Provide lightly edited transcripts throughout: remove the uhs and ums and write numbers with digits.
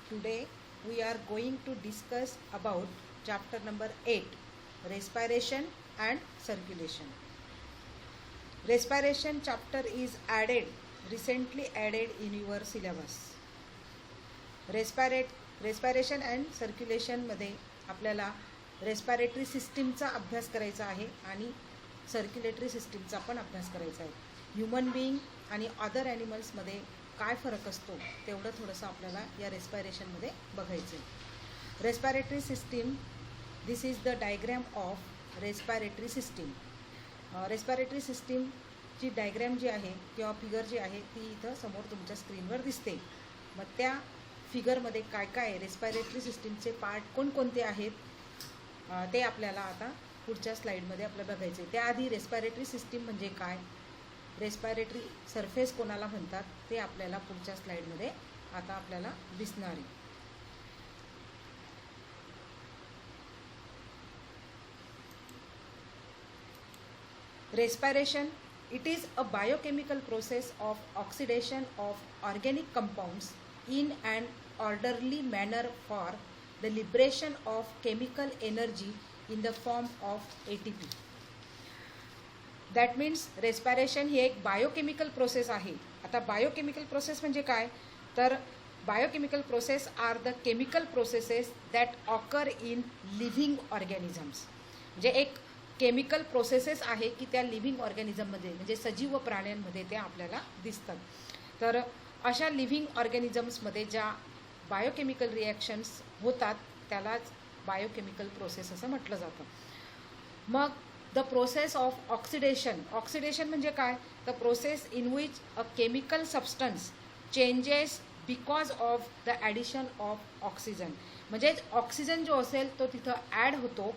Today we are going to discuss about chapter number 8, respiration and circulation. Respiration chapter is recently added in your syllabus. Respiration and circulation मध्ये आपल्याला respiratory सिस्टीमचा अभ्यास करायचा आहे आणि circulatory सिस्टीमचा पण अभ्यास करायचा आहे. ह्युमन बीइंग आणि अदर ॲनिमल्समध्ये काय फरक असतो तेवढं थोडंसं आपल्याला या रेस्पिरेशनमध्ये बघायचं आहे. Respiratory system, this is the diagram of respiratory system. Respiratory सिस्टीमची डायग्रॅम जी आहे किंवा फिगर जी आहे ती इथं समोर तुमच्या स्क्रीनवर दिसते. मग त्या फिगरमध्ये काय काय रेस्पिरेटरी सिस्टीमचे पार्ट कोणकोणते आहेत ते आपल्याला आता पुढच्या स्लाईडमध्ये आपल्याला बघायचे. त्याआधी रेस्पिरेटरी सिस्टीम म्हणजे काय, रेस्पिरेटरी सरफेस कोणाला म्हणतात ते आपल्याला पुढच्या स्लाईडमध्ये आता आपल्याला दिसणार आहे. Respiration, it is a biochemical process of oxidation of organic compounds in an orderly manner for the liberation of chemical energy in the form of ATP. That means respiration ही एक बायोकेमिकल प्रोसेस आहे. आता biochemical process म्हणजे काय, तर biochemical process are the chemical processes that occur in living organisms. म्हणजे एक chemical processes आहे की त्या लिव्हिंग ऑर्गॅनिझममध्ये म्हणजे सजीव प्राण्यांमध्ये त्या आपल्याला दिसतात. तर अशा लिव्हिंग ऑर्गॅनिझम्समध्ये ज्या बायोकेमिकल रिॲक्शन्स होतात त्यालाच बायोकेमिकल प्रोसेस असं म्हटलं जातं. मग the process of oxidation, oxidation म्हणजे काय, the process in which a chemical substance changes because of the addition of oxygen. म्हणजे ऑक्सिजन जो असेल तो तिथं ॲड होतो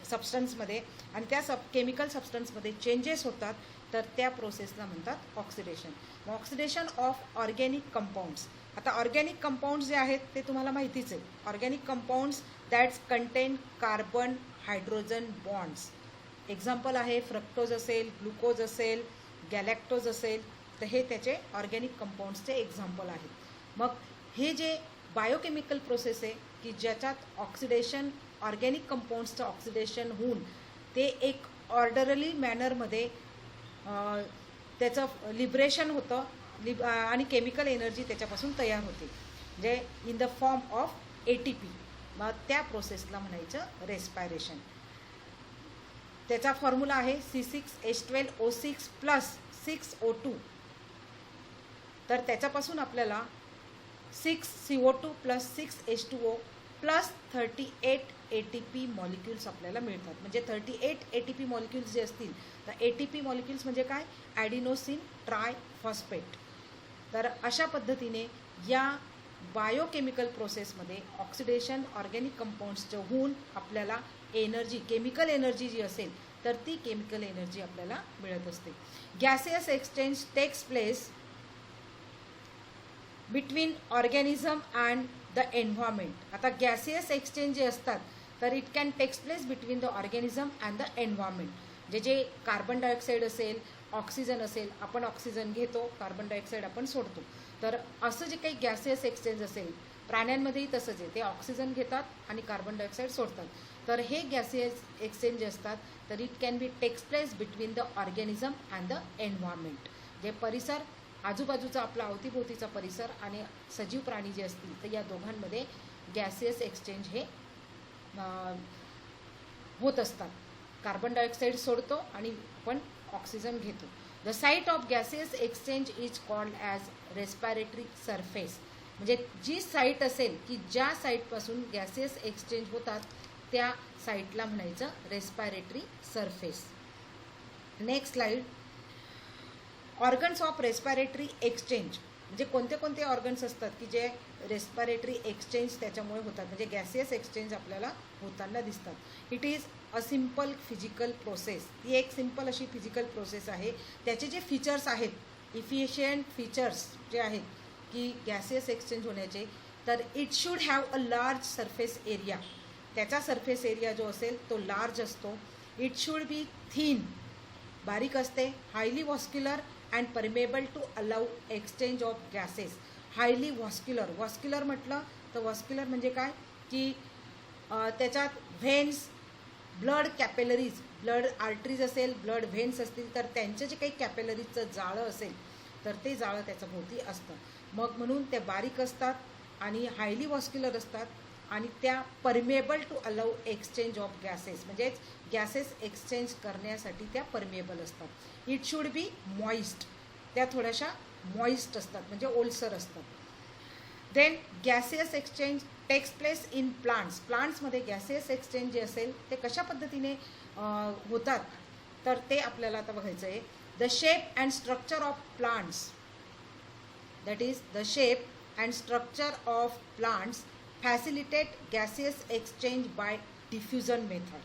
सबस्टन्समध्ये आणि त्या केमिकल सबस्टन्समध्ये चेंजेस होतात, तर त्या प्रोसेसला म्हणतात oxidation. Oxidation of organic compounds. आता ऑर्गॅनिक कंपाऊंड्स जे आहेत ते तुम्हाला माहितीच आहे. Organic compounds that's content carbon hydrogen bonds. Example आहे फ्रक्टोज असेल, ग्लुकोज असेल, गॅलॅक्टोज असेल, तर हे त्याचे ऑर्गॅनिक कंपाऊंड्सचे एक्झाम्पल आहेत. मग हे जे बायोकेमिकल प्रोसेस आहे की ज्याच्यात ऑक्सिडेशन, ऑर्गॅनिक कंपाऊंड्सचं ऑक्सिडेशन होऊन ते एक ऑर्डरली मॅनरमध्ये त्याचं लिबरेशन होतं आणि केमिकल एनर्जी त्याच्यापासून तयार होते, म्हणजे in the form of ATP. मग त्या प्रोसेसला म्हणायचं रेस्पिरेशन. त्याचा फॉर्म्युला आहे C6H12O6 + 6O2. तर त्याच्यापासून आपल्याला 6CO2 + 6H2O + 38 ATP मॉलिक्युल्स आपल्याला मिळतात. म्हणजे 38 ATP मॉलिक्युल्स जे असतील तर ATP मॉलिक्युल्स म्हणजे काय, ॲडिनोसिन ट्रायफॉस्फेट. तर अशा पद्धतीने या बायोकेमिकल प्रोसेसमध्ये ऑक्सिडेशन ऑर्गॅनिक कंपाऊंड्सचं होऊन आपल्याला एनर्जी, केमिकल एनर्जी जी असेल तर ती केमिकल एनर्जी आपल्याला मिळत असते. Gaseous exchange takes place between organism and the environment. आता गॅसियस एक्सचेंज जे असतात तर it can takes place between the organism and the environment. जे कार्बन डायऑक्साईड असेल, ऑक्सिजन असेल, आपण ऑक्सिजन घेतो, कार्बन डायऑक्साईड आपण सोडतो. तर असं जे काही गॅसियस एक्सचेंज असेल प्राण्यांमध्येही तसंच आहे, ते ऑक्सिजन घेतात आणि कार्बन डायऑक्साईड सोडतात. तर हे गॅसियस एक्सचेंज असतात तर it can be takes place between the organism and the environment. जे परिसर, आजूबाजूचा आपला अवतीभोवतीचा परिसर आणि सजीव प्राणी जे असतील तर या दोघांमध्ये गॅसियस एक्सचेंज हे होत असतात. कार्बन डायऑक्साईड सोडतो आणि आपण ऑक्सिजन घेतो. The site of gaseous exchange is called as respiratory surface. म्हणजे जी साईट असेल की ज्या साईटपासून गॅसियस एक्सचेंज होतात त्या साईटला म्हणायचं respiratory surface. Next slide. Organs of respiratory exchange. म्हणजे कोणते कोणते ऑर्गन्स असतात की जे रेस्पिरेटरी एक्सचेंज त्याच्यामुळे होतात, म्हणजे गॅसियस एक्सचेंज आपल्याला होताना दिसतात. It is a simple physical process. ही एक सिम्पल अशी फिजिकल प्रोसेस आहे. त्याचे जे फीचर्स आहेत, इफिशियंट फीचर्स जे आहेत की गॅसियस एक्सचेंज होण्याचे, तर it should have a large surface area. त्याचा सरफेस एरिया जो असेल तो लार्ज असतो. इट शूड बी थिन, बारीक असते, highly vascular and permeable to allow exchange of gases. Highly vascular. Vascular म्हटलं तर व्हॉस्क्युलर म्हणजे काय की त्याच्यात veins, blood capillaries, blood arteries असेल, ब्लड व्हेन्स असतील तर त्यांचं जे काही कॅपेलरीजचं जाळं असेल तर ते जाळं त्याच्या भोवती असतं. मग म्हणून ते बारीक असतात आणि हायली व्हॉस्क्युलर असतात आणि त्या permeable to allow exchange of gases, म्हणजेच गॅसेस एक्सचेंज करण्यासाठी त्या परमेबल असतात. इट शुड बी मॉइस्ट, त्या थोड्याशा मॉइस्ट असतात म्हणजे ओलसर असतात. Then gaseous exchange takes place in plants. प्लांट्समध्ये गॅसियस एक्सचेंज जे असेल ते कशा पद्धतीने होतात तर ते आपल्याला आता बघायचं आहे. The shape and structure of plants, that is the shape and structure of plants facilitate gaseous exchange by diffusion method.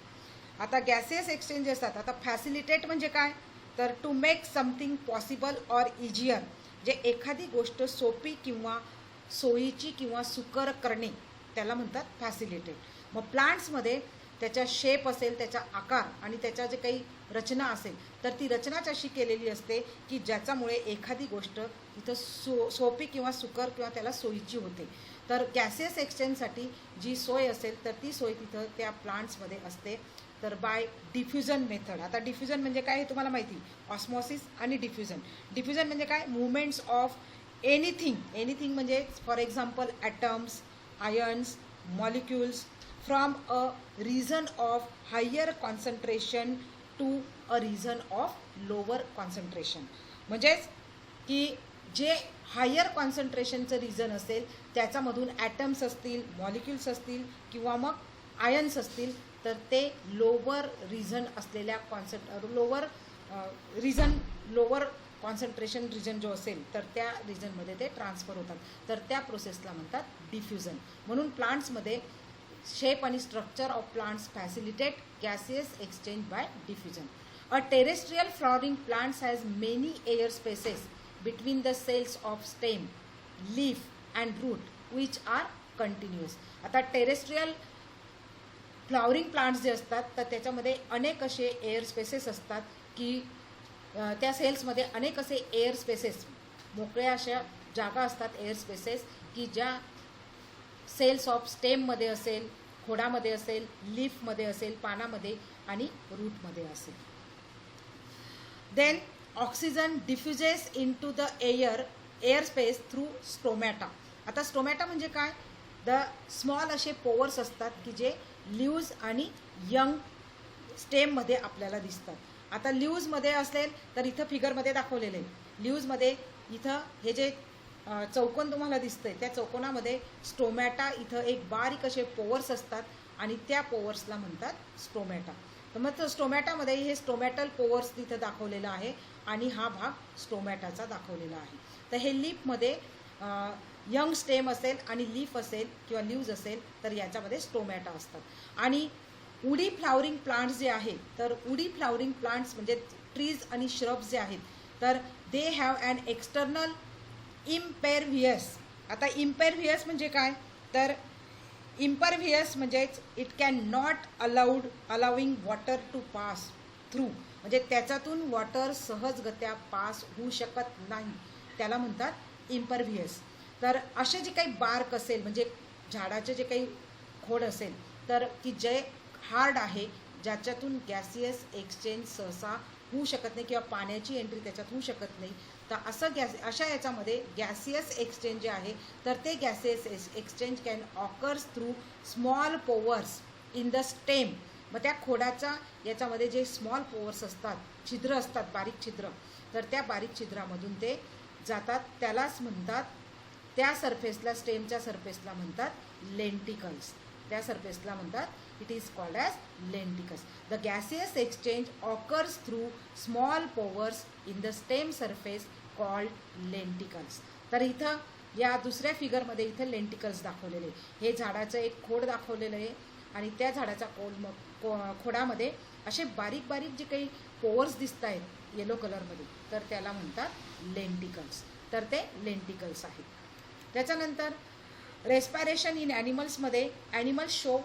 आता गॅसियस एक्सचेंज असतात. आता फॅसिलिटेट म्हणजे काय तर to make something possible or easier, जे एखादी गोष्ट सोपी किंवा सोयीची किंवा सुकर करणे त्याला म्हणतात फॅसिलिटेट. मग प्लांट्समध्ये त्याचा शेप असेल, त्याचा आकार आणि त्याच्या जे काही रचना असेल तर ती रचनाच अशी केलेली असते की ज्याच्यामुळे एखादी गोष्ट तिथं सोपी किंवा सुकर किंवा त्याला सोयीची होते. तर गॅसियस एक्सचेंजसाठी जी सोय असेल तर ती सोय तिथं त्या प्लांट्समध्ये असते. तर बाय डिफ्युजन मेथड. आता डिफ्युजन म्हणजे काय हे तुम्हाला माहिती, ऑस्मॉसिस आणि डिफ्युजन. डिफ्युजन म्हणजे काय, मुवमेंट्स ऑफ एनिथिंग. एनिथिंग म्हणजे for example atoms, ions, molecules from a region of higher concentration to a region of lower concentration. म्हणजेच की जे हायर कॉन्सन्ट्रेशनचं रिजन असेल त्याच्यामधून ॲटम्स असतील, मॉलिक्युल्स असतील किंवा मग आयन्स असतील तर ते लोअर रिजन असलेल्या लोअर कॉन्सन्ट्रेशन रिजन जो असेल तर त्या रिजनमध्ये ते ट्रान्सफर होतात. तर त्या प्रोसेसला म्हणतात डिफ्युजन. म्हणून प्लांट्समध्ये शेप आणि structure of plants facilitate gaseous exchange by diffusion. A terrestrial flowering plants has many air spaces between the cells of stem, leaf and root which are continuous. आता टेरेस्ट्रियल फ्लॉवरिंग प्लांट्स जे असतात तर त्याच्यामध्ये अनेक असे air spaces असतात की त्या सेल्समध्ये अनेक असे एअर स्पेसेस, मोकळ्या अशा जागा असतात, एअर स्पेसेस की ज्या सेल्स ऑफ स्टेममध्ये असेल, खोडामध्ये असेल, लीफमध्ये असेल, पानामध्ये आणि रूटमध्ये असेल. Then oxygen diffuses into the air space through stomata. आता स्टोमॅटा म्हणजे काय, द स्मॉल असे पोवर्स असतात की जे लीव्ज आणि यंग स्टेममध्ये आपल्याला दिसतात. आता लीव्जमध्ये असेल तर इथं फिगरमध्ये दाखवलेलं आहे. लीव्जमध्ये इथं हे जे चौकोन तुम्हाला दिसतंय त्या चौकोनामध्ये स्टोमॅटा, इथं एक बारीक असे पोवर्स असतात आणि त्या पोवर्सला म्हणतात स्टोमॅटा. तर मग स्टोमॅटामध्ये हे स्टोमॅटल पोवर्स तिथं दाखवलेलं आहे आणि हा भाग स्टोमॅटाचा दाखवलेला आहे. तर हे लीफमध्ये यंग स्टेम असेल आणि लीफ असेल किंवा लीव्ज असेल तर याच्यामध्ये स्टोमॅटा असतात. आणि उडी फ्लावरिंग प्लांट्स जे आहेत तर उडी फ्लावरिंग प्लांट्स म्हणजे ट्रीज आणि श्रब्स जे आहेत तर they have an external impervious. आता इम्पेरव्हियस म्हणजे काय तर इम्परव्हियस म्हणजेच it can not allowing water to pass through, म्हणजे त्याच्यातून वॉटर सहजगत्या पास होऊ शकत नाही, त्याला म्हणतात इम्परव्हियस. तर असे जे काही बार्क असेल म्हणजे झाडाचे जे काही खोड असेल तर की जे हार्ड आहे, ज्याच्यातून गॅसियस एक्सचेंज सहसा होऊ शकत नाही किंवा पाण्याची एंट्री त्याच्यात होऊ शकत नाही, तर असं अशा याच्यामध्ये गॅसियस एक्सचेंज जे आहे तर ते gaseous exchange can occurs through small pores in the stem. मग त्या खोडाच्या याच्यामध्ये जे स्मॉल पोवर्स असतात, छिद्र असतात, बारीक छिद्र, तर त्या बारीक छिद्रामधून ते जातात. त्यालाच म्हणतात, त्या सरफेसला, स्टेमच्या सरफेसला म्हणतात लेंटिकल्स. त्या सरफेसला म्हणतात it is called as lenticels. The gaseous exchange occurs through small pores in the stem surface called lenticels. तर इथं या दुसऱ्या फिगरमध्ये इथं लेंटिकल्स दाखवलेले. हे झाडाचं एक खोड दाखवलेलं आहे आणि त्या झाडाच्या खोडामध्ये असे बारीक बारीक जे काही पोवर्स दिसत आहेत येलो कलरमध्ये तर त्याला म्हणतात लेंटिकल्स. तर ते लेंटिकल्स आहेत. त्याच्यानंतर रेस्पायरेशन इन ॲनिमल्समध्ये animals show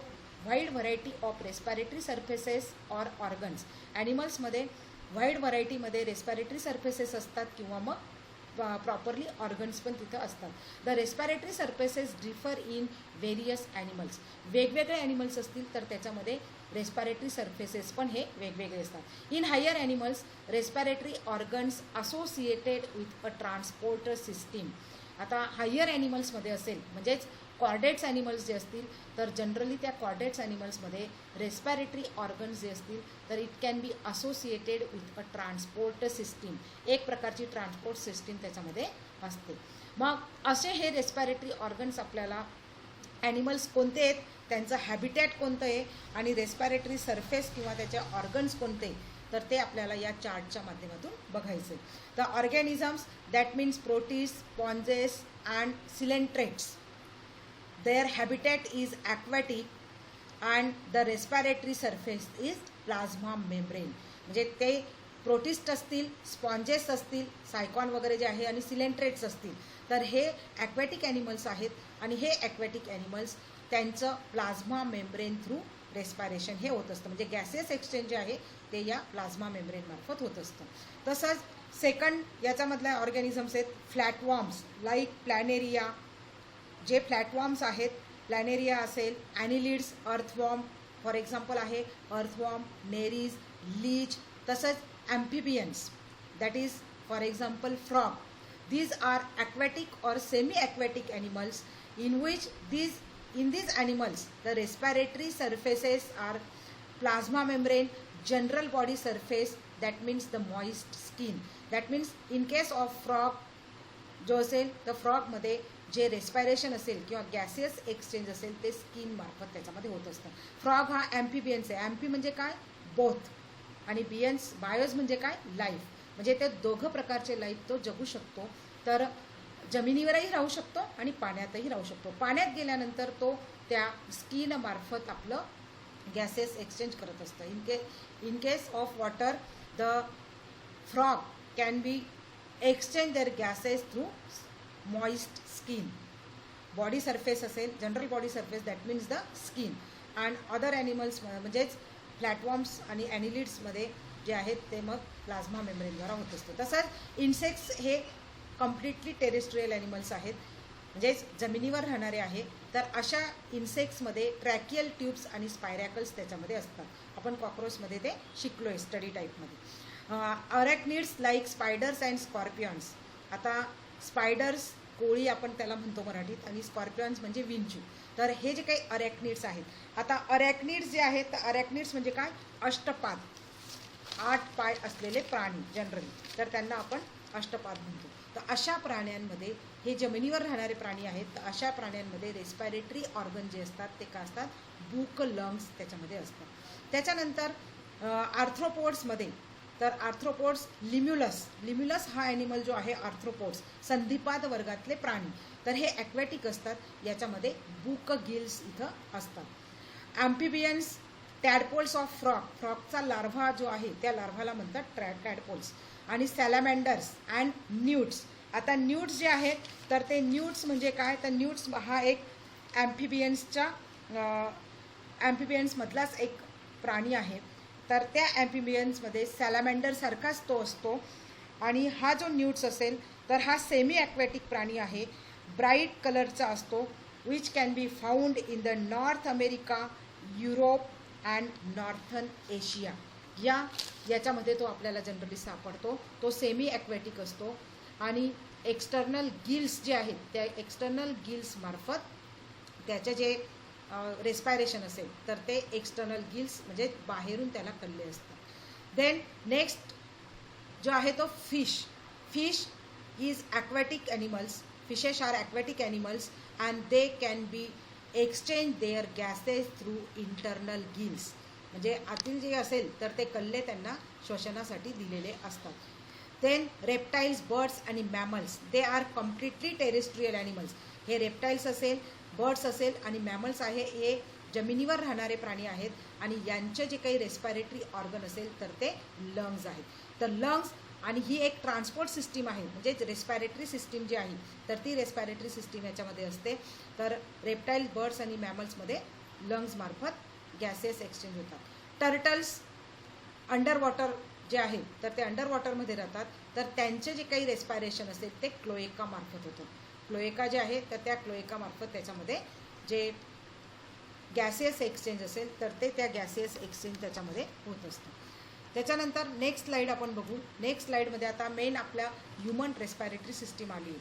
wide variety of respiratory surfaces or organs. ॲनिमल्समध्ये वाईड व्हरायटीमध्ये रेस्पायरेटरी सर्फेसेस असतात किंवा मग प्रॉपरली ऑर्गन्स पण तिथं असतात. The respiratory surfaces differ in various animals. वेगवेगळे ॲनिमल्स असतील तर त्याच्यामध्ये रेस्पिरेटरी सर्फेसेस पण हे वेगवेगळे असतात. In higher animals respiratory organs associated with a transporter system. आता हायर ॲनिमल्समध्ये असेल म्हणजेच कॉर्डेट्स ॲनिमल्स जे असतील तर जनरली त्या कॉर्डेट्स ॲनिमल्समध्ये रेस्पिरेटरी ऑर्गन्स जे असतील तर it can B associated with a transport system. एक प्रकारची ट्रान्सपोर्ट सिस्टीम त्याच्यामध्ये असते. मग असे हे रेस्पिरेटरी ऑर्गन्स आपल्याला ॲनिमल्स कोणते आहेत, त्यांचं हॅबिटॅट कोणतं आहे आणि रेस्पिरेटरी सरफेस किंवा त्याचे ऑर्गन्स कोणते तर ते आपल्याला या चार्टच्या माध्यमातून बघायचं आहे. The organisms that means protist, sponges and coelenterates. Their habitat is aquatic and the respiratory surface is plasma membrane. म्हणजे ते प्रोटिस्ट असतील, स्पॉन्जेस असतील, सायकॉन वगैरे जे आहे आणि सिलेंट्रेट्स असतील तर हे ॲक्वॅटिक ॲनिमल्स आहेत आणि हे ॲक्वॅटिक ॲनिमल्स त्यांचं प्लाझ्मा मेम्ब्रेन थ्रू रेस्पिरेशन हे होत असतं. म्हणजे गॅसेस एक्सचेंज जे आहे ते या प्लाझ्मा मेम्ब्रेनमार्फत होत असतं. तसंच सेकंड याच्यामधल्या ऑर्गॅनिझम्स आहेत फ्लॅटवॉर्म्स लाईक प्लॅनेरिया. जे फ्लॅटवॉर्म्स आहेत, प्लॅनेरिया असेल, ॲनिलिड्स, अर्थवॉर्म फॉर एक्झाम्पल आहे अर्थवॉर्म, नेरीज, लीच. तसंच amphibians that is for example frog. These are aquatic or semi aquatic animals in which in these animals the respiratory surfaces are plasma membrane, general body surface that means the moist skin. That means in case of frog जो असेल तर फ्रॉगमध्ये जे respiration असेल किंवा gaseous exchange असेल ते skin मार्फत त्याच्यामध्ये होत असतं. फ्रॉग हा ॲम्फिबियन्स आहे. ॲम्फी म्हणजे काय, बोथ, आणि बायोज म्हणजे काय, लाईफ. म्हणजे ते दोघं प्रकारचे लाईफ तो जगू शकतो. तर जमिनीवरही राहू शकतो आणि पाण्यातही राहू शकतो. पाण्यात गेल्यानंतर तो त्या स्किन मार्फत आपलं गॅसेस एक्सचेंज करत असतं. In case of water the frog can be exchange their gases through moist skin. Body surface असेल, general body surface that means the skin. And other animals म्हणजेच प्लॅटफॉर्म्स आणि ॲनिलिड्समध्ये जे आहेत ते मग प्लाझ्मा मेम्ब्रेनद्वारा होत असतं. तसंच इन्सेक्ट्स हे कम्प्लिटली टेरेस्ट्रियल ॲनिमल्स आहेत, म्हणजेच जमिनीवर राहणारे आहे. तर अशा इन्सेक्ट्समध्ये ट्रॅकियल ट्यूब्स आणि स्पायरॅकल्स त्याच्यामध्ये असतात. आपण कॉक्रोचमध्ये ते शिकलो आहे स्टडी टाईपमध्ये. अरॅक्निड्स लाईक स्पायडर्स अँड स्कॉर्पियन्स. आता स्पायडर्स कोळी आपण त्याला म्हणतो मराठीत, आणि स्कॉर्पियन्स म्हणजे विंचू. तर हे जे काही अरॅक्निड्स आहेत, आता अरॅक्निड्स जे आहेत तर अरॅक्निड्स म्हणजे काय, अष्टपाद, 8 पाय असलेले प्राणी जनरली, तर त्यांना आपण अष्टपाद म्हणतो. तर अशा प्राण्यांमध्ये हे जमिनीवर राहणारे प्राणी आहेत. तर अशा प्राण्यांमध्ये रेस्पिरेटरी ऑर्गन जे असतात ते काय असतात, बुक लंग्स त्याच्यामध्ये असतात. त्याच्यानंतर आर्थ्रोपोड्समध्ये तर आर्थ्रोपोड्स लिम्युलस हा ॲनिमल जो आहे आर्थ्रोपोड्स संधिपाद वर्गातले प्राणी, तर हे ॲक्वॅटिक असतात. याच्यामध्ये बुक गिल्स इथं असतात. ॲम्फिबियन्स टॅडपोल्स ऑफ फ्रॉगचा लार्व्हा जो आहे त्या लार्व्हाला म्हणतात टॅडपोल्स. आणि सॅलामँडर्स अँड न्यूट्स. आता न्यूट्स जे आहेत तर ते न्यूट्स म्हणजे काय, तर न्यूट्स हा एक ॲम्फिबियन्समधलाच एक प्राणी आहे. तर त्या ॲम्फिबियन्समध्ये सॅलामँडरसारखाच तो असतो. आणि हा जो न्यूट्स असेल तर हा सेमी ॲक्वॅटिक प्राणी आहे, ब्राईट कलरचा असतो, which can be found in the north America, Europe and northern Asia. याच्यामध्ये तो आपल्याला जनरली सापडतो. तो सेमी ॲक्वॅटिक असतो आणि एक्सटर्नल गिल्स जे आहेत त्या एक्सटर्नल गिल्स मार्फत त्याचे जे रेस्पिरेशन असेल तर ते एक्सटर्नल गिल्स म्हणजे बाहेरून त्याला कल्ले असतात. देन नेक्स्ट जो आहे तो fish is aquatic animals. Fishes are aquatic animals and they can be exchange their gases through internal gills. म्हणजे आतील जे असेल तर ते कल्ले त्यांना श्वसनासाठी दिलेले असतात. देन रेप्टाईल्स, बर्ड्स आणि mammals they are completely terrestrial animals. हे रेप्टाईल्स असेल, बर्ड्स असेल आणि मॅमल्स आहे हे जमिनीवर राहणारे प्राणी आहेत आणि यांचे जे काही रेस्पिरेटरी ऑर्गन असेल तर ते लंग्स आहेत. तर लंग्स आणि ही एक ट्रान्सपोर्ट सिस्टीम आहे, म्हणजे रेस्पिरेटरी सिस्टीम जी आहे तर ती रेस्पिरेटरी सिस्टीम याच्यामध्ये असते. तर रेप्टाईल, बर्ड्स आणि मॅमल्समध्ये लंग्स मार्फत गॅसेस एक्सचेंज होतात. टर्टल्स अंडर वॉटर जे आहे तर ते अंडर वॉटरमध्ये राहतात. तर त्यांचे जे काही रेस्पायरेशन असेल ते क्लोएका मार्फत होतं. क्लोएका जे आहे तर त्या क्लोएका मार्फत त्याच्यामध्ये जे गॅसियस एक्सचेंज असेल तर ते त्या गॅसियस एक्सचेंज त्याच्यामध्ये होत असतं. त्याच्यानंतर नेक्स्ट स्लाईड आपण बघू. नेक्स्ट स्लाईडमध्ये आता मेन आपल्या ह्युमन रेस्पायरेटरी सिस्टीम आली आहे.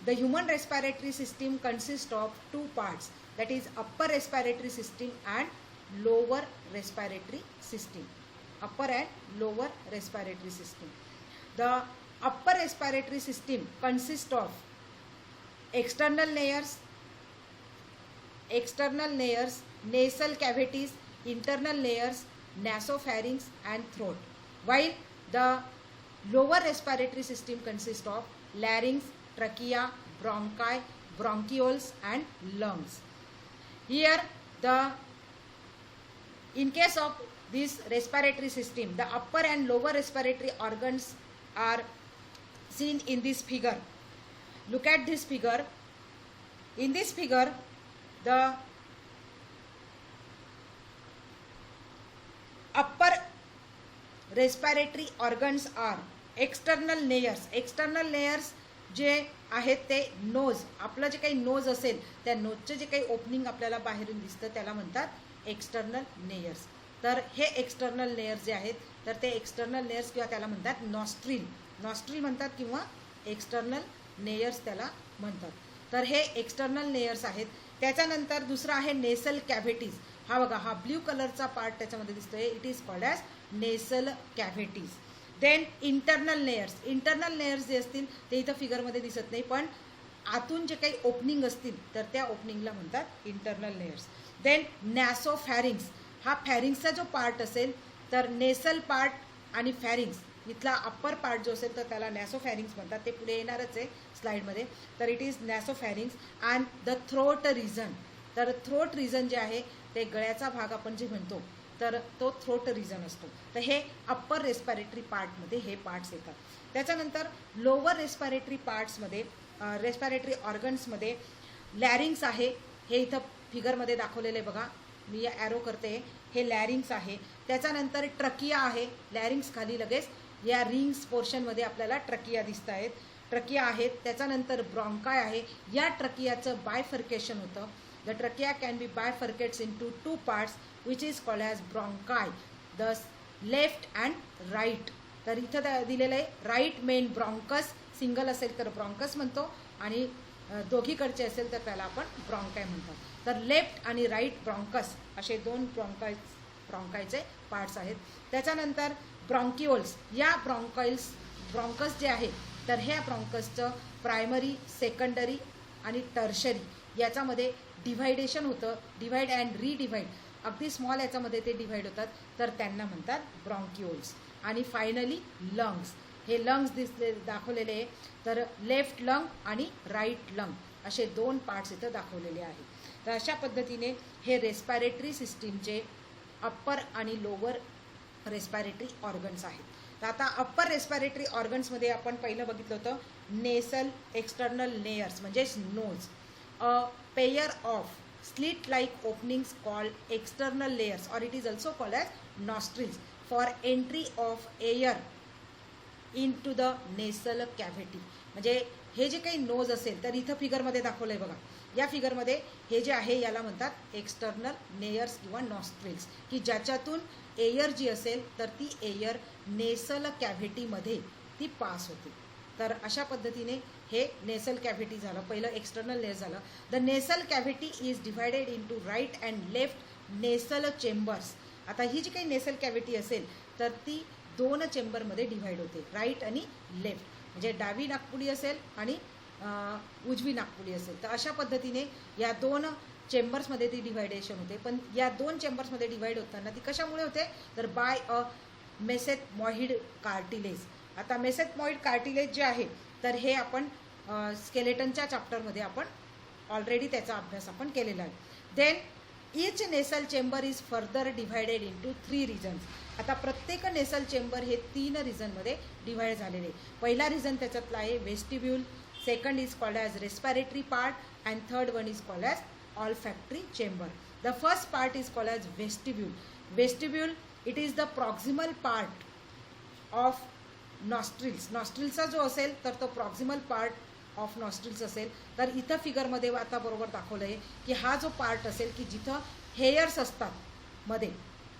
The human respiratory system consist of 2 parts, that is upper respiratory system and lower respiratory system. Upper and lower respiratory system. The upper respiratory system consist of external layers, nasal cavities, internal layers, nasopharynx and throat, while the lower respiratory system consists of larynx, trachea, bronchi, bronchioles and lungs. Here in case of this respiratory system, the upper and lower respiratory organs are seen in this figure. Look at this figure. In this figure, the upper respiratory organs are external layers. External layers जे आहेत ते knows, आपलं जे काही knows असेल त्या नोजचे जे काही ओपनिंग आपल्याला बाहेरून दिसतं त्याला म्हणतात एक्सटर्नल लेयर्स. तर हे एक्सटर्नल लेयर्स जे आहेत तर ते एक्सटर्नल लेयर्स किंवा त्याला म्हणतात नॉस्ट्रिल म्हणतात किंवा एक्सटर्नल लेयर्स त्याला म्हणतात. तर हे एक्सटर्नल लेयर्स आहेत. त्याच्यानंतर दुसरा आहे नेसल कॅव्हिटीज. हा बघा, हा ब्ल्यू कलरचा पार्ट त्याच्यामध्ये दिसतोय, इट इज कॉल्ड ॲज नेसल कॅव्हिटीज. देन इंटरनल लेयर्स जे असतील ते इथं फिगरमध्ये दिसत नाही, पण आतून जे काही ओपनिंग असतील तर त्या ओपनिंगला म्हणतात इंटरनल लेयर्स. देन नॅसोफॅरिंग्स, हा फॅरिंग्सचा जो पार्ट असेल तर नेसल पार्ट आणि फॅरिंग्स इथला अप्पर पार्ट जो असेल तर त्याला नॅसोफॅरिंग्स म्हणतात. ते पुढे येणारच आहे स्लाईडमध्ये. तर it is nasopharynx. And the throat region, तर थ्रोट रिजन जे आहे ते गळ्याचा भाग आपण जे म्हणतो तर तो थ्रोट रिजन असतो. तर हे अप्पर रेस्पायरेटरी पार्टमध्ये हे पार्ट्स येतात. त्याच्यानंतर लोअर रेस्पायरेटरी पार्ट्समध्ये, रेस्पायरेटरी ऑर्गन्समध्ये लॅरिंग्स आहे. हे इथं फिगरमध्ये दाखवलेलं आहे बघा, मी ॲरो करते, हे लॅरिंग्स आहे. त्याच्यानंतर ट्रकिया आहे. लॅरिंग्स खाली लगेच या रिंग्स पोर्शनमध्ये आपल्याला ट्रकिया दिसत आहेत, ट्रकिया आहेत. त्याच्यानंतर ब्रॉन्काय आहे. या ट्रकियाचं बायफर्केशन होतं. The trachea can be bifurcates in two parts which is called as bronchi, the left and right. तर इथं दिलेलं आहे राईट मेन ब्रॉन्कस, सिंगल असेल तर ब्रॉन्कस म्हणतो आणि दोघीकडचे असेल तर त्याला आपण ब्रॉन्काय म्हणतो. तर लेफ्ट आणि राईट ब्रॉन्कस असे दोन ब्रॉन्कायचे पार्ट्स आहेत. त्याच्यानंतर ब्रॉन्किओल्स, या ब्रॉन्कस जे आहे तर ह्या ब्रॉन्कसचं प्रायमरी, सेकंडरी आणि टर्शरी याच्यामध्ये डिव्हायडेशन होतं. डिव्हाइड अँड रिडिव्हाइड, अगदी स्मॉल याच्यामध्ये ते डिव्हाइड होतात तर त्यांना म्हणतात ब्रॉन्किओल्स. आणि फायनली लंग्स, हे लंग्स दाखवलेले आहे. तर लेफ्ट लंग आणि राईट लंग असे दोन पार्ट्स इथं दाखवलेले आहेत. तर अशा पद्धतीने हे रेस्पायरेटरी सिस्टीमचे अप्पर आणि लोअर रेस्पायरेटरी ऑर्गन्स आहेत. तर आता अप्पर रेस्पायरेटरी ऑर्गन्समध्ये आपण पहिलं बघितलं होतं नेसल एक्सटर्नल लेयर्स म्हणजेच nose. A pair of slit like openings called external layers, or it is also called as nostrils, for entry of air into the nasal cavity. म्हणजे हे जे काही नोज असेल तर इथं फिगरमध्ये दाखवलं आहे बघा, या फिगरमध्ये हे जे आहे याला म्हणतात एक्सटर्नल लेयर्स किंवा नॉस्ट्रिल्स, की ज्याच्यातून एअर जी असेल तर ती एअर नेसल कॅव्हिटीमध्ये ती पास होते. तर अशा पद्धतीने हे नेसल कॅव्हिटी झालं, पहिलं एक्सटर्नल लेयर झालं. The nasal cavity is divided into right and left nasal chambers. आता ही जी काही नेसल कॅव्हिटी असेल तर ती दोन चेंबरमध्ये डिव्हाइड होते, राईट आणि लेफ्ट, म्हणजे डावी नाकपुडी असेल आणि उजवी नाकपुडी असेल. तर अशा पद्धतीने या दोन चेंबर्समध्ये ती डिव्हायडेशन होते. पण या दोन चेंबर्समध्ये डिव्हाइड होताना ती कशामुळे होते तर बाय अ मेसेथमॉइड कार्टिलेज. आता मेसेथमॉइड कार्टिलेज जे आहे तर हे आपण स्केलेटनच्या चॅप्टरमध्ये आपण ऑलरेडी त्याचा अभ्यास आपण केलेला आहे. Then each nasal chamber is further divided into 3 regions. आता प्रत्येक नेसल चेंबर हे 3 रिजनमध्ये डिव्हाइड झालेले. पहिला रिजन त्याच्यातला आहे vestibule, second is called as respiratory part and third one is called as olfactory chamber. The first part is called as vestibule. Vestibule, it is the proximal part of नॉस्ट्रिल्सचा जो असेल तर तो proximal part of nostrils असेल. तर इथं फिगरमध्ये आता बरोबर दाखवलं आहे की हा जो पार्ट असेल की जिथं हेयर्स असतात मध्ये.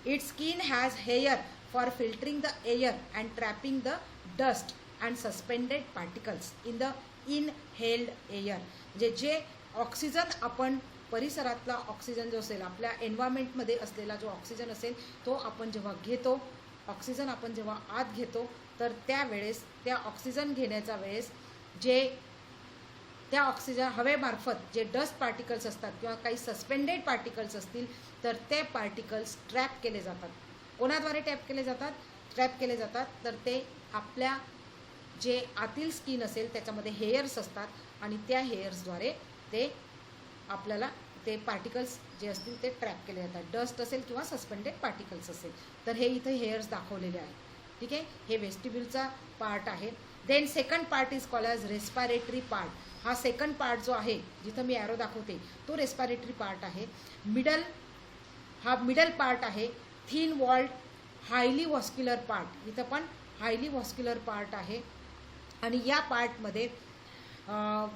It's skin has here for filtering the air and trapping the dust and suspended particles in the inhaled air. म्हणजे जे ऑक्सिजन आपण परिसरातला ऑक्सिजन जो असेल आपल्या एन्व्हायरमेंटमध्ये असलेला जो ऑक्सिजन असेल तो आपण जेव्हा घेतो, ऑक्सिजन आपण जेव्हा आत घेतो तर त्यावेळेस त्या ऑक्सिजन घेण्याच्या वेळेस जे त्या ऑक्सिजन हवेमार्फत जे डस्ट पार्टिकल्स असतात किंवा काही सस्पेंडेड पार्टिकल्स असतील तर ते पार्टिकल्स ट्रॅप केले जातात. कोणाद्वारे ट्रॅप केले जातात तर ते आपल्या जे आतील स्किन असेल त्याच्यामध्ये हेअर्स असतात आणि त्या हेअर्सद्वारे ते आपल्याला ते पार्टिकल्स जे असतील ते ट्रॅप केले जातात. डस्ट असेल किंवा सस्पेंडेड पार्टिकल्स असेल तर हे इथे हेअर्स दाखवलेले आहेत. ठीक आहे, हे वेस्टिब्युलचा पार्ट आहे. Then second part is called as respiratory part. हा सेकंड पार्ट जो आहे जिथं मी ॲरो दाखवते तो रेस्पायरेटरी पार्ट आहे. मिडल पार्ट आहे. Thin walled highly vascular part, इथं पण हायली वॉस्क्युलर पार्ट आहे. आणि या पार्टमध्ये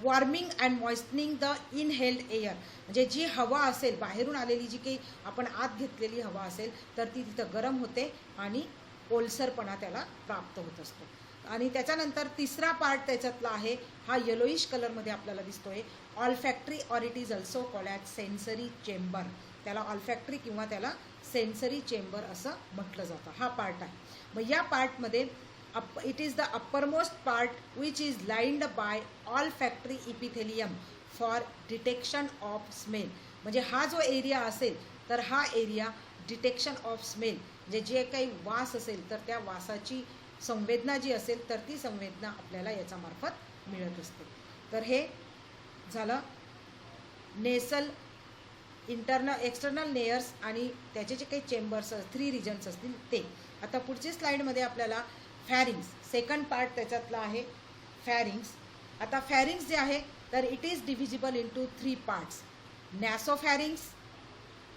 warming and moistening the inhaled air, म्हणजे जी हवा असेल बाहेरून आलेली जी काही आपण आत घेतलेली हवा असेल तर ती तिथं गरम होते आणि ओलसरपणा त्याला प्राप्त होत असतो. आणि त्याच्यानंतर तिसरा पार्ट त्याच्यातला आहे हा येलोइश कलरमध्ये आपल्याला दिसतोय. Olfactory or it is also called as sensory chamber. त्याला ऑलफॅक्टरी किंवा त्याला सेन्सरी चेंबर असं म्हटलं जातं. हा पार्ट आहे. मग या पार्टमध्ये it is the uppermost part which is lined by olfactory epithelium for detection of smell. म्हणजे हा जो एरिया असेल तर हा एरिया डिटेक्शन ऑफ स्मेल, म्हणजे जे काही वास असेल तर त्या वासाची संवेदना जी असेल तर ती संवेदना आपल्याला याच्या मार्फत मिळत असते. तर हे झालं नेसल एक्सटर्नल लेयर्स आणि त्याचे जे काही चेंबर्स 3 रिजन्स असतील ते. आता पुढच्या स्लाइडमध्ये आपल्याला फॅरिंग्स सेकंड पार्ट त्याच्यातला आहे फॅरिंग्स. आता फॅरिंग्स जे आहे तर it is divisible into 3 parts. Nasopharynx,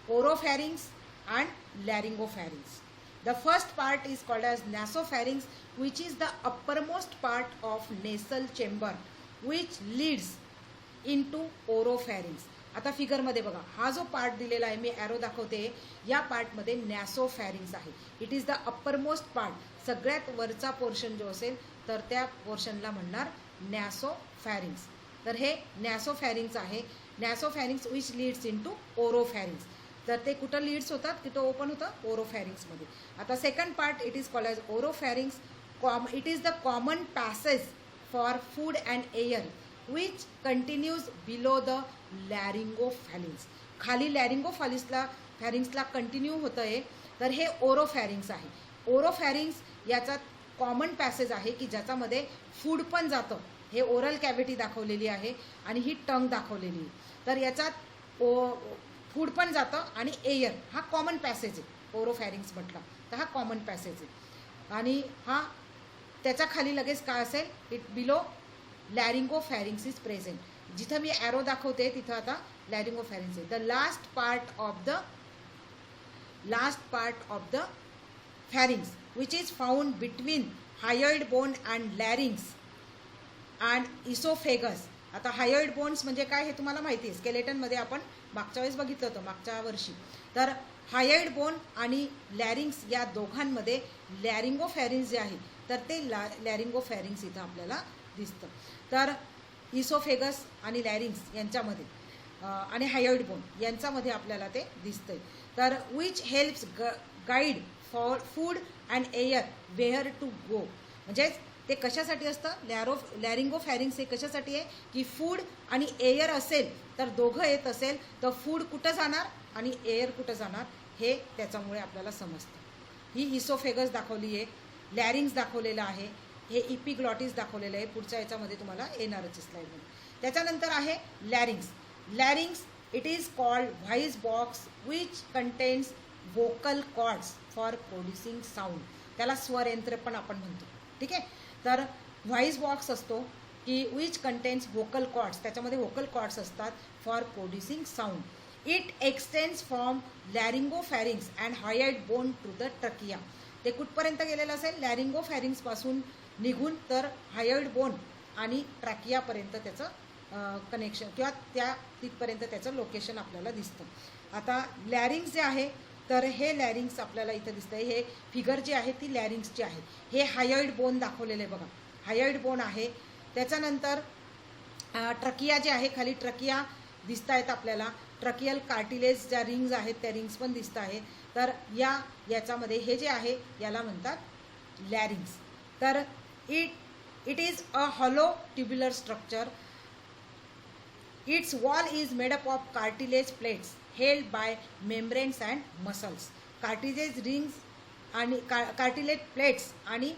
oropharynx and laryngopharynx. The first part is called as nasopharynx, which is the uppermost part of nasal chamber which leads into oropharynx. आता फिगरमध्ये बघा हा जो पार्ट दिलेला आहे मी ॲरो दाखवते या पार्टमध्ये नॅसोफॅरिंग्स आहे. It is the uppermost part. सगळ्यात वरचा पोर्शन जो असेल तर त्या पोर्शनला म्हणणार नॅसोफॅरिंग्स. तर हे नॅसोफॅरिंग्स आहे. नॅसोफॅरिंग्स विच लीड्स इंटू ओरोफॅरिंग्स. तर ते कुठं लीड्स होतात, कुठं ओपन होतं ओरोफॅरिंग्समध्ये. आता second part it is called as oropharynx. It is the common passage for food and air which continues below the laryngopharynx. खाली लॅरिंगोफॅरिंग्सला कंटिन्यू होतं आहे तर हे ओरोफॅरिंग्स आहे. ओरोफॅरिंग्स याचा कॉमन पॅसेज आहे की ज्याच्यामध्ये फूड पण जातं. हे ओरल कॅव्हिटी दाखवलेली आहे आणि ही टंग दाखवलेली आहे. तर याच्यात फूड पण जातं आणि एअर हा कॉमन पॅसेज आहे. ओरोफॅरिंग्स म्हटलं तर हा कॉमन पॅसेज आहे. आणि हा त्याच्या खाली लगेच काय असेल, it below laryngopharynx is present. जिथं मी ॲरो दाखवते तिथं आता लॅरिंगोफॅरिंग्स आहे. The last part of the pharynx which is found between hyoid bone and larynx and oesophagus. आता हायोइड बोन्स म्हणजे काय हे तुम्हाला माहिती आहे. स्केलेटनमध्ये आपण मागच्या वेळेस बघितलं होतं, मागच्या वर्षी. तर हायोइड बोन आणि लॅरिंग्स या दोघांमध्ये लॅरिंगोफॅरिंग्स जे आहे तर ते लॅरिंगोफॅरिंग्स इथं आपल्याला दिसतं. तर इसोफेगस आणि लॅरिंग्स यांच्यामध्ये आणि हायोइड बोन यांच्यामध्ये आपल्याला ते दिसतंय. तर which helps guide for food and air where to go. म्हणजेच ते कशासाठी असतं लॅरिंगोफॅरिंग्स हे कशासाठी आहे की फूड आणि एअर असेल तर दोघं येत असेल तर फूड कुठं जाणार आणि एअर कुठं जाणार हे त्याच्यामुळे आपल्याला समजतं. ही इसोफेगस दाखवली आहे, लॅरिंग्स दाखवलेलं आहे, हे इपिग्लॉटिस दाखवलेलं आहे. पुढच्या याच्यामध्ये तुम्हाला येणारच स्लाइडमध्ये. त्याच्यानंतर आहे larynx it is called voice box which contains vocal cords for producing sound. त्याला स्वरयंत्र पण आपण म्हणतो. ठीक आहे. तर व्हाईस बॉक्स असतो की विच कंटेन्स व्होकल कॉर्ड्स, त्याच्यामध्ये व्होकल कॉर्ड्स असतात for producing sound. It extends from laryngopharynx and hyoid bone to the trachea. ते कुठपर्यंत गेलेलं असेल लॅरिंगोफॅरिंग्सपासून निघून तर हायोइड बोन आणि ट्रॅकियापर्यंत त्याचं कनेक्शन किंवा त्या तिथपर्यंत त्याचं लोकेशन आपल्याला दिसतं. आता लॅरिंग्स जे आहे तर हे लॅरिंग्स आपल्याला इथं दिसतं आहे. हे फिगर जी आहे ती लॅरिंग्सची आहे. हे हायोइड बोन दाखवलेलं आहे बघा, हायोइड बोन आहे. त्याच्यानंतर ट्रकिया जे आहे, खाली ट्रकिया दिसत आहेत आपल्याला. ट्रकियल कार्टिलेज ज्या रिंग्स आहेत त्या रिंग्स पण दिसत आहेत. तर याच्यामध्ये हे जे आहे याला म्हणतात लॅरिंग्स. तर it is a hollow tubular structure. It's wall is made up of cartilage plates held by membranes and muscles. Cartilage rings आणि कार्टिलेज प्लेट्स आणि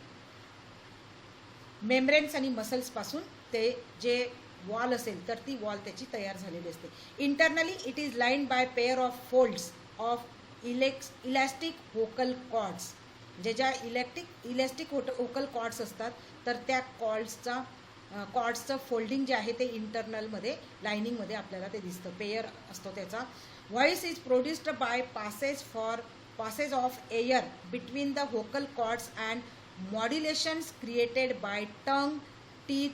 मेम्ब्रेन्स आणि मसल्सपासून ते जे वॉल असेल तर ती वॉल त्याची तयार झालेली असते. Internally it is lined by pair of folds of elastic vocal cords. म्हणजे ज्या इलॅस्टिक व्होकल कॉर्ड्स असतात तर त्या कॉर्ड्सचं फोल्डिंग जे आहे ते इंटरनलमध्ये लायनिंगमध्ये आपल्याला ते दिसतं, पेयर असतो त्याचा. Voice is produced by passage of air between the vocal cords and modulations created by tongue, teeth,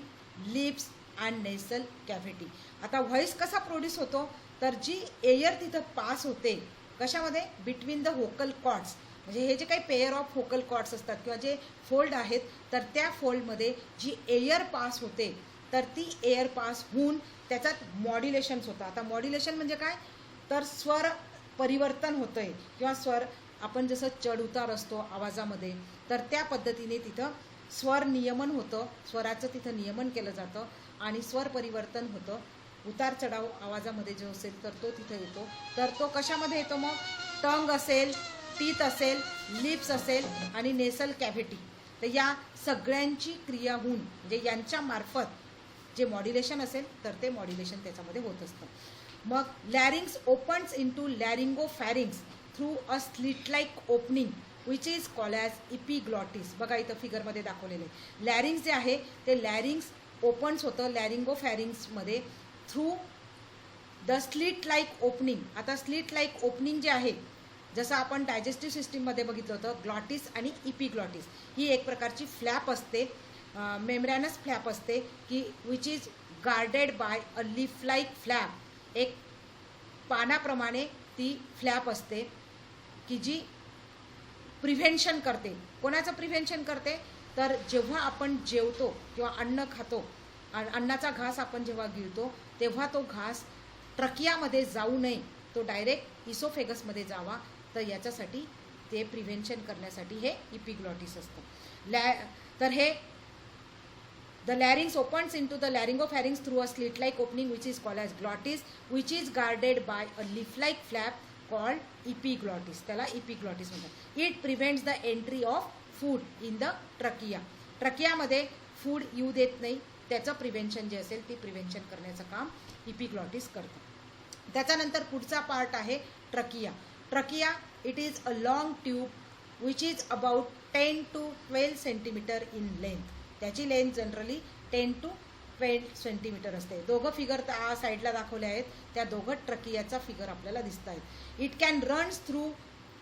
lips and nasal cavity. आता व्हॉइस कसा प्रोड्यूस होतो तर जी एअर तिथं पास होते कशामध्ये, बिटवीन द व्होकल कॉर्ड्स. म्हणजे हे जे काही पेअर ऑफ व्होकल कॉर्ड्स असतात किंवा जे फोल्ड आहेत तर त्या फोल्डमध्ये जी एअर पास होते तर ती एअर पास होऊन त्याच्यात मॉड्युलेशन्स होतं. आता मॉड्युलेशन म्हणजे काय तर स्वर परिवर्तन होतं आहे किंवा स्वर आपण जसं चढ उतार असतो आवाजामध्ये तर त्या पद्धतीने तिथं स्वर नियमन होतं, स्वराचं तिथं नियमन केलं जातं आणि स्वर परिवर्तन होतं. उतार चढाव आवाजामध्ये जो असेल तर तो तिथं येतो. तर तो कशामध्ये येतो मग, टंग असेल, टीथ असेल, लिप्स असेल आणि नेसल कॅव्हिटी. तर या सगळ्यांची क्रिया होऊन म्हणजे यांच्या मार्फत जे मॉड्युलेशन असेल तर ते मॉड्युलेशन त्याच्यामध्ये होत असतं. मग larynx opens into laryngopharynx through a slit like opening which is called as epiglottis. बघा इथं फिगरमध्ये दाखवलेलं आहे. लॅरिंग्स जे आहे ते लॅरिंग्स ओपन्स होतं लॅरिंगोफॅरिंग्समध्ये through the slit like opening. आता स्लिट लाईक ओपनिंग जे आहे जसं आपण डायजेस्टिव्ह सिस्टीममध्ये बघितलं होतं ग्लॉटिस आणि इपिग्लॉटिस, ही एक प्रकारची फ्लॅप असते, मेम्ब्रॅनस फ्लॅप असते की which is guarded by a leaf like flap. एक पानाप्रमाणे ती फ्लॅप असते की जी प्रिव्हेन्शन करते. कोणाचं प्रिव्हेन्शन करते तर जेव्हा आपण जेवतो किंवा अन्न खातो, अन्नाचा घास आपण जेव्हा गिळतो तेव्हा तो घास ट्रकियामध्ये जाऊ नये, तो डायरेक्ट इसोफेगसमध्ये जावा. तर याच्यासाठी ते प्रिव्हेन्शन करण्यासाठी हे इपिग्लॉटिस असतं. तर हे the larynx opens into the laryngopharynx through a slit like opening which is called as glottis which is guarded by a leaf like flap called epiglottis. त्याला इपिग्लॉटिस म्हणतात. It prevents the entry of food in the trachea. ट्रकियामध्ये food येऊ देत नाही, त्याचं prevention जे असेल ती प्रिव्हेन्शन करण्याचं काम इपिग्लॉटिस करतं. त्याच्यानंतर पुढचा पार्ट आहे trachea. Trachea it is a long tube which is about 10 to 12 centimetre in length. त्याची लेंथ जनरली 10 to 12 सेंटीमीटर असते. दोघं फिगर साईडला दाखवले आहेत, त्या दोघं ट्रकियाचा फिगर आपल्याला दिसत आहेत. It can runs through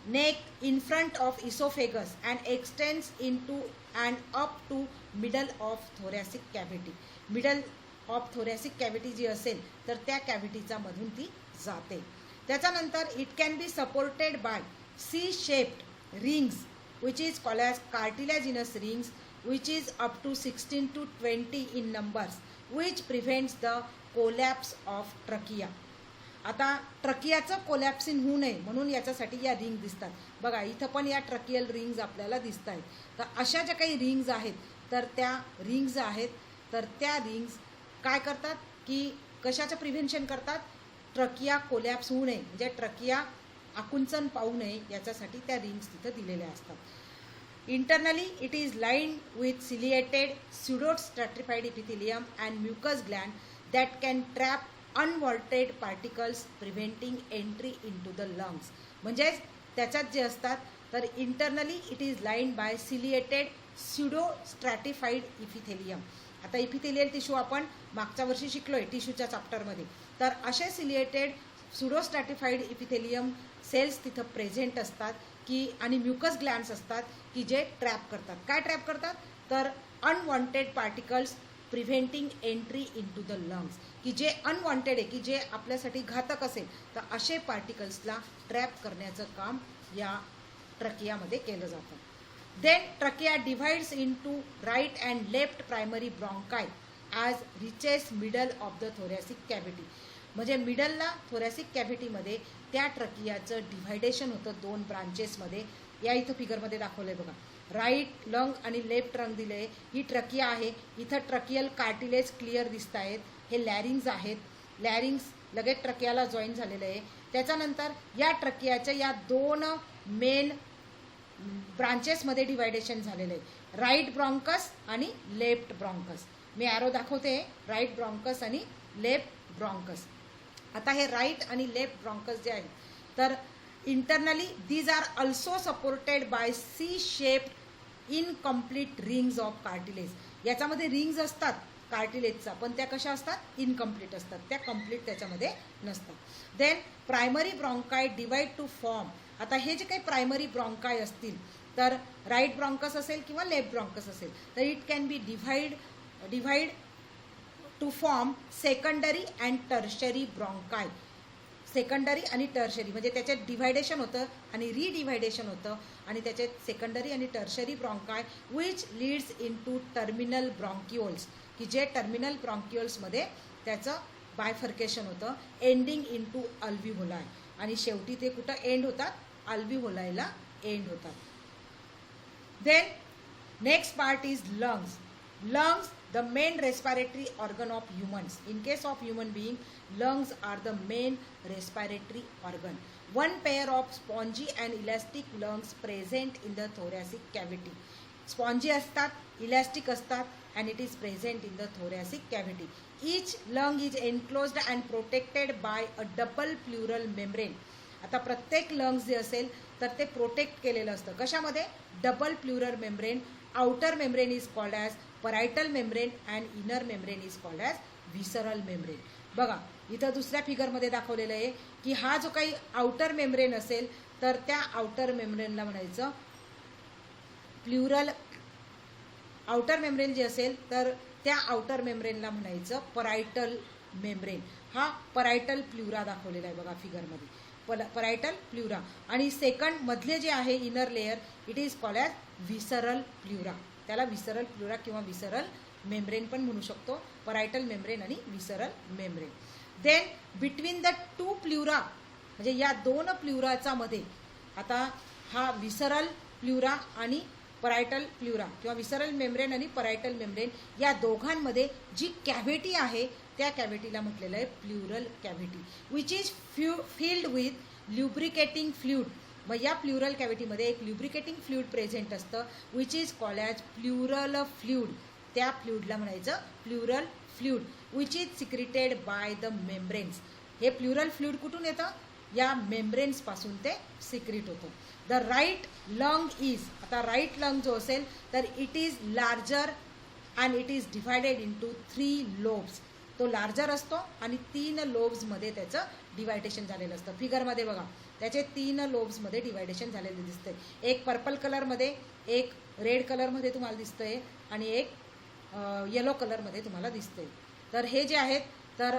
neck in front of esophagus and extends into and up to middle of thoracic cavity. middle of thoracic cavity जी असेल तर त्या कॅव्हिटीचा मधून ती जाते. त्याच्यानंतर it can be supported by C-shaped rings which is called as cartilaginous rings which is up to 16 to 20 in numbers which prevents the collapse of trachea. आता ट्रकियाचं collapsing होऊ नये म्हणून याच्यासाठी या रिंग दिसतात. बघा इथं पण या ट्रकियल रिंग्ज आपल्याला दिसत आहेत. तर अशा ज्या काही रिंग्ज आहेत तर त्या रिंग्ज आहेत तर त्या रिंग्ज काय करतात की कशाचं प्रिव्हेन्शन करतात, ट्रकिया कोलॅप्स होऊ नये म्हणजे ट्रकिया आकुंचन पाहू नये याच्यासाठी त्या रिंग्स तिथं दिलेल्या असतात. Internally it is lined with ciliated pseudostratified epithelium and mucous gland that can trap unwanted particles preventing entry into the lungs. म्हणजेच त्याच्यात जे असतात तर internally it is lined by ciliated pseudostratified epithelium. आता इपिथेलियल टिश्यू आपण मागच्या वर्षी शिकलो आहे टिश्यूच्या चॅप्टरमध्ये. तर असे सिलिएटेड स्युडोस्ट्रॅटिफाईड इपिथेलियम सेल्स तिथं प्रेझेंट असतात की आणि म्युकस ग्लँड्स असतात की जे ट्रॅप करतात. काय ट्रॅप करतात तर unwanted particles preventing entry into the lungs, की जे अनवॉन्टेड आहे, की जे आपल्यासाठी घातक असेल, तर असे पार्टिकल्सला ट्रॅप करण्याचं काम या ट्रकियामध्ये केलं जातं. Then trachea divides into right and left primary bronchi as reaches middle of the thoracic cavity. म्हणजे मिडलला थोरॅसिक कॅव्हिटीमध्ये त्या ट्रकियाचं डिव्हायडेशन होतं दोन ब्रांचेसमध्ये. या इथं फिगरमध्ये दाखवलं आहे बघा. राईट लंग आणि लेफ्ट लंग दिले आहे. ही ट्रकिया आहे. इथं ट्रकियल कार्टिलेज क्लिअर दिसत आहेत. हे लॅरिंग्स आहेत. लॅरिंग्स लगेच ट्रकियाला जॉईन झालेलं आहे. त्याच्यानंतर या ट्रकियाच्या या दोन मेन ब्रांचेसमध्ये डिवायडेशन झालेलं आहे, राईट ब्रॉन्कस आणि लेफ्ट ब्रॉन्कस. मी ॲरो दाखवते, राईट ब्रॉन्कस आणि लेफ्ट ब्रॉन्कस. आता हे राईट आणि लेफ्ट ब्रॉन्कस जे आहेत, तर internally these are also supported by C shaped incomplete rings of cartilage. याच्यामध्ये रिंग्स असतात कार्टिलेजचा, पण त्या कशा असतात, इनकम्प्लीट असतात, त्या कम्प्लीट त्याच्यामध्ये नसतात. Then primary bronchi divide to form. आता हे जे काही प्रायमरी ब्रॉन्काय असतील, तर राईट ब्रॉन्कस असेल किंवा लेफ्ट ब्रॉन्कस असेल, तर it can be divide to form secondary and tertiary bronchi. Secondary आणि टर्शरी म्हणजे त्याच्यात डिव्हायडेशन होतं आणि रिडिव्हायडेशन होतं, आणि त्याच्यात सेकंडरी आणि tertiary bronchi which leads into terminal bronchioles, की जे टर्मिनल ब्रॉन्क्युल्समध्ये त्याचं बायफर्केशन होतं, एंडिंग इन टू अल्व्हिओलाई, आणि शेवटी ते कुठं एंड होतात, अल्व्हिओलायला एंड होतात. Then next part is lungs. Lungs, the main respiratory organ of humans. In case of human being, lungs are the main respiratory organ. One pair of spongy and elastic lungs present in the thoracic cavity. Spongy असतात, elastic असतात, and it is present in the thoracic cavity. Each lung is enclosed and protected by a double pleural membrane. आता प्रत्येक lungs जे असेल तर ते protect केलेलं असतं कशामध्ये, double plural membrane. Outer membrane is called as parietal membrane and inner membrane is called as visceral membrane. बघा इथं दुसऱ्या फिगरमध्ये दाखवलेलं आहे की हा जो काही आउटर मेम्ब्रेन असेल तर त्या आउटर मेम्ब्रेनला म्हणायचं प्ल्युरल. आउटर मेम्ब्रेन जे असेल तर त्या आउटर मेम्ब्रेनला म्हणायचं परायटल मेम्ब्रेन. हा परायटल प्ल्युरा दाखवलेला आहे बघा फिगरमध्ये, परायटल प्ल्युरा. आणि सेकंड मधले जे आहे inner layer, it is called as visceral pleura. त्याला व्हिसरल प्ल्युरा किंवा व्हिसरल मेम्ब्रेन पण म्हणू शकतो, परायटल मेम्ब्रेन आणि visceral membrane. Then between the two pleura, म्हणजे या दोन प्ल्युराचा मध्ये, आता हा व्हिसरल प्ल्युरा आणि परायटल प्ल्युरा किंवा व्हिसरल मेम्ब्रेन आणि परायटल मेम्ब्रेन या दोघांमध्ये जी कॅव्हिटी आहे त्या कॅव्हिटीला म्हटलेलं आहे pleural cavity, which is filled with lubricating fluid. मग या प्ल्युरल कॅव्हिटीमध्ये एक ल्युब्रिकेटिंग फ्लुइड प्रेझेंट असतं, which is called as pleural fluid. त्या फ्लुइडला म्हणायचं pleural fluid, which is secreted by the membranes. हे प्ल्युरल फ्लुइड कुठून येतं, या मेम्ब्रेन्सपासून ते सिक्रिट होतं. द राईट लंग इज, आता राईट लंग जो असेल तर it is larger and it is divided into 3 lobes. तो लार्जर असतो आणि 3 लोब्समध्ये त्याचं डिवायडेशन झालेलं असतं. फिगरमध्ये बघा त्याचे 3 लोब्समध्ये डिवायडेशन झालेलं दिसतंय. एक पर्पल कलरमध्ये, एक रेड कलरमध्ये तुम्हाला दिसतंय आणि एक येलो कलरमध्ये तुम्हाला दिसतंय. तर हे जे आहेत तर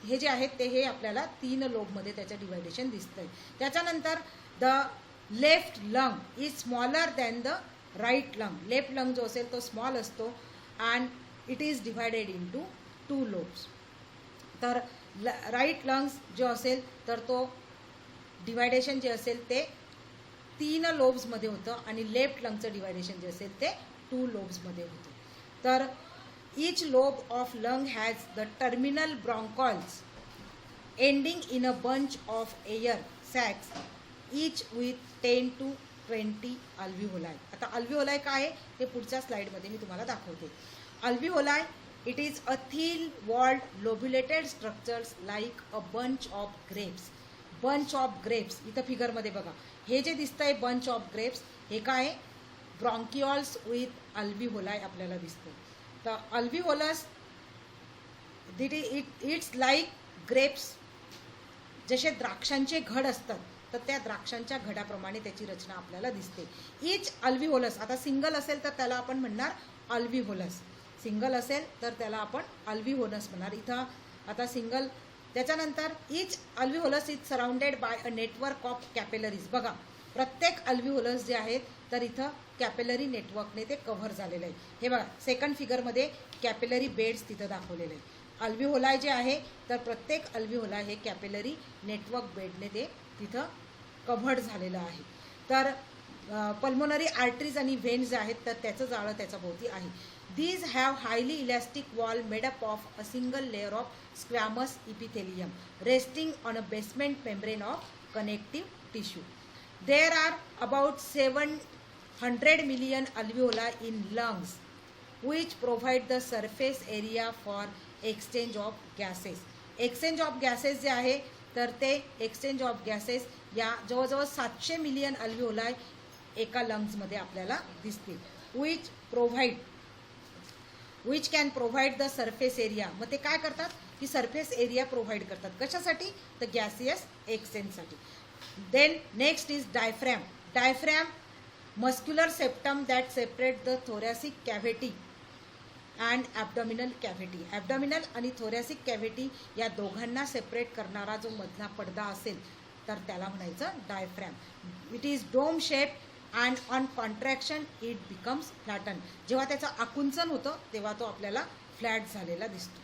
हे जे आहेत ते हे आपल्याला 3 लोबमध्ये त्याचं डिवायडेशन दिसतंय. त्याच्यानंतर the left lung is smaller than the right lung. Left lung जो असेल तो स्मॉल असतो and it is divided into 2 lobes. तर राईट लंग्स जो असेल तर तो डिवायडेशन जे असेल ते 3 लोब्समध्ये होतं आणि लेफ्ट लंगचं डिवायडेशन जे असेल ते 2 लोब्समध्ये होतं. तर each lobe of lung has the terminal bronchioles ending in a bunch of air sacs each with 10 to 20 alveoli. आता alveoli काय आहे ते पुढच्या स्लाइडमध्ये मी तुम्हाला दाखवते. alveoli it is a thin walled lobulated structures like a bunch of grapes. bunch of grapes इथं फिगरमध्ये बघा हे जे दिसतंय bunch of grapes हे काय ब्रॉन्किओल्स विथ alveoli आपल्याला दिसतं. The alveolus it's like grapes. जसे द्राक्षांचे घड असतात तर त्या द्राक्षांच्या घडाप्रमाणे त्याची रचना आपल्याला दिसते. इच अल्व्हिओलस, आता सिंगल असेल तर त्याला आपण म्हणणार अल्व्हिओलस, सिंगल असेल तर त्याला आपण अल्व्हिओलस म्हणणार. इथं आता सिंगल, त्याच्यानंतर each alveolus is surrounded by a network of capillaries. बघा प्रत्येक अल्व्हिओलस जे आहेत तर इथं कॅपिलरी नेटवर्कने ते कव्हर झालेलं आहे. हे बघा सेकंड फिगरमध्ये कॅपिलरी बेड्स तिथं दाखवलेले आहे. अल्व्हिओलाय जे आहे तर प्रत्येक अल्व्हिओलाय हे कॅपिलरी नेटवर्क बेडने ते तिथं कव्हर्ड झालेलं आहे. तर पल्मोनरी आर्टरीज आणि व्हेन्स जे आहेत तर त्याचं जाळं त्याच्या भोवती आहे. These have highly elastic wall made up of a single layer of squamous epithelium resting on a basement membrane of connective tissue. There are about 700 million alveoli in lungs which provide the surface area for exchange of gases. Exchange of gases जे आहे तर ते exchange of gases या जवळजवळ 700 million अल्व्हिओलाय एका लंग्समध्ये आपल्याला दिसतील. Which can provide the surface area. मग ते काय करतात की सरफेस एरिया प्रोव्हाइड करतात. कशासाठी तर गॅसियस एक्सचेंजसाठी. Then next is diaphragm. Diaphragm muscular septum that separate the thoracic cavity and abdominal cavity. Abdominal आणि थोरॅसिक कॅव्हिटी या दोघांना सेपरेट करणारा जो मधला पडदा असेल तर त्याला म्हणायचं diaphragm. It is dome shape and on contraction it becomes flatten. जेव्हा त्याचं आकुंचन होतं तेव्हा तो आपल्याला फ्लॅट झालेला दिसतो.